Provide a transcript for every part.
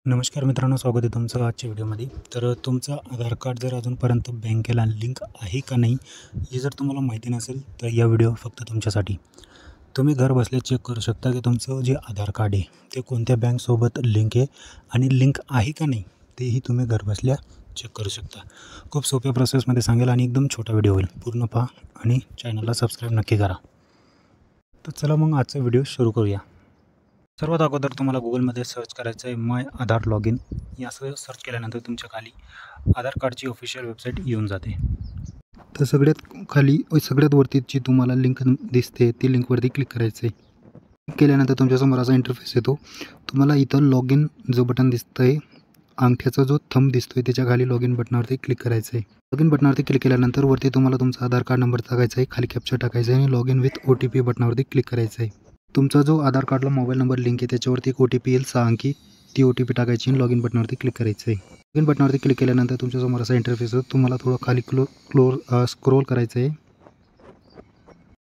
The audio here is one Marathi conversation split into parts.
नमस्कार मित्रांनो, स्वागत आहे तुमचं आजच्या व्हिडिओमध्ये. तर तुमचं आधार कार्ड जर अजूनपर्यंत बँकेला लिंक आहे का नाही, हे जर तुम्हाला माहिती नसेल तर या व्हिडिओ फक्त तुमच्यासाठी. तुम्ही घर बसल्या चेक करू शकता की तुमचं जे आधार कार्ड आहे ते कोणत्या बँकसोबत लिंक आहे आणि लिंक आहे का नाही तेही तुम्ही घर बसल्या चेक करू शकता. खूप सोप्या प्रोसेसमध्ये सांगेल आणि एकदम छोटा व्हिडिओ होईल. पूर्ण पहा आणि चॅनलला सबस्क्राईब नक्की करा. तर चला मग आजचा व्हिडिओ सुरू करूया. सर्वात अगोदर तुम्हाला गुगलमध्ये सर्च करायचं आहे माय आधार लॉग इन. असं सर्च केल्यानंतर तुमच्या खाली आधार कार्डची ऑफिशियल वेबसाईट येऊन जाते. तर सगळ्यात खाली सगळ्यात वरती जी तुम्हाला लिंक दिसते ती लिंकवरती क्लिक करायचं आहे. क्लिक केल्यानंतर तुमच्यासमोर असा इंटरफेस येतो. तुम्हाला इथं लॉग इन जो बटन दिसतं आहे, अंगठ्याचा जो थंब दिसतो आहे त्याच्या खाली लॉग इन बटनावरती क्लिक करायचं आहे. लॉग इन बटनावरती क्लिक केल्यानंतर वरती तुम्हाला तुमचा आधार कार्ड नंबर टाकायचा आहे, खाली कॅप्चा टाकायचा आहे आणि लॉग इन विथ OTP बटनावरती क्लिक करायचं आहे. तुमचा जो आधार कार्डला मोबाईल नंबर लिंक आहे त्याच्यावरती एक OTP येईल 6 अंकी. ती OTP टाकायची आणि लॉग इन बटनावरती क्लिक करायचं आहे. लॉग इन बटनावरती क्लिक केल्यानंतर तुमच्यासमोर असा इंटरफेस होतो. तुम्हाला थोडं खाली स्क्रोल करायचं आहे.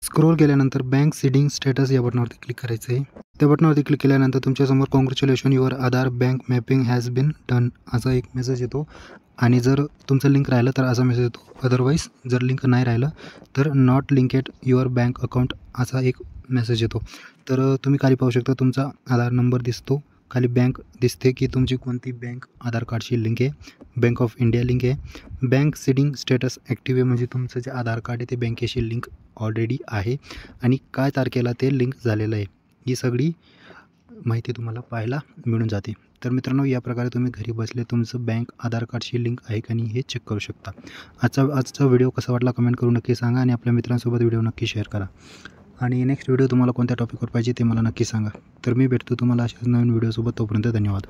स्क्रोल केल्यानंतर बँक सीडिंग स्टेटस या बटनावरती क्लिक करायचं आहे. त्या बटनावरती क्लिक केल्यानंतर तुमच्यासमोर congratulation your Aadhaar bank mapping has been done असा एक मेसेज येतो. आणि जर तुमचं लिंक राहिलं तर असा मेसेज येतो. अदरवाईज जर लिंक नाही राहिलं तर not linked your bank account असा एक मेसेज येतो. तर तुम्ही खाली पाहू शकता तुमचा आधार नंबर दिसतो. खाली बँक दिसते की तुमची कोणती बँक आधार कार्डशी लिंक आहे. बँक ऑफ इंडिया लिंक आहे. बँक सीडिंग स्टेटस ॲक्टिव्ह आहे, म्हणजे तुमचं जे आधार कार्ड आहे ते बँकेशी लिंक ऑलरेडी आहे आणि काय तारखेला ते लिंक झालेलं आहे ही सगळी माहिती तुम्हाला पाहायला मिळून जाते. तर मित्रांनो, या प्रकारे तुम्ही घरी बसले तुमचं बँक आधार कार्डशी लिंक आहे का नाही हे चेक करू शकता. आजचा व्हिडिओ कसा वाटला कमेंट करून नक्की सांगा आणि आपल्या मित्रांसोबत व्हिडिओ नक्की शेअर करा. आणि नेक्स्ट व्हिडिओ तुम्हाला कोणत्या टॉपिकवर पाहिजे ते मला नक्की सांगा. तर मी भेटतो तुम्हाला अशाच नवीन व्हिडिओसोबत. तोपर्यंत धन्यवाद.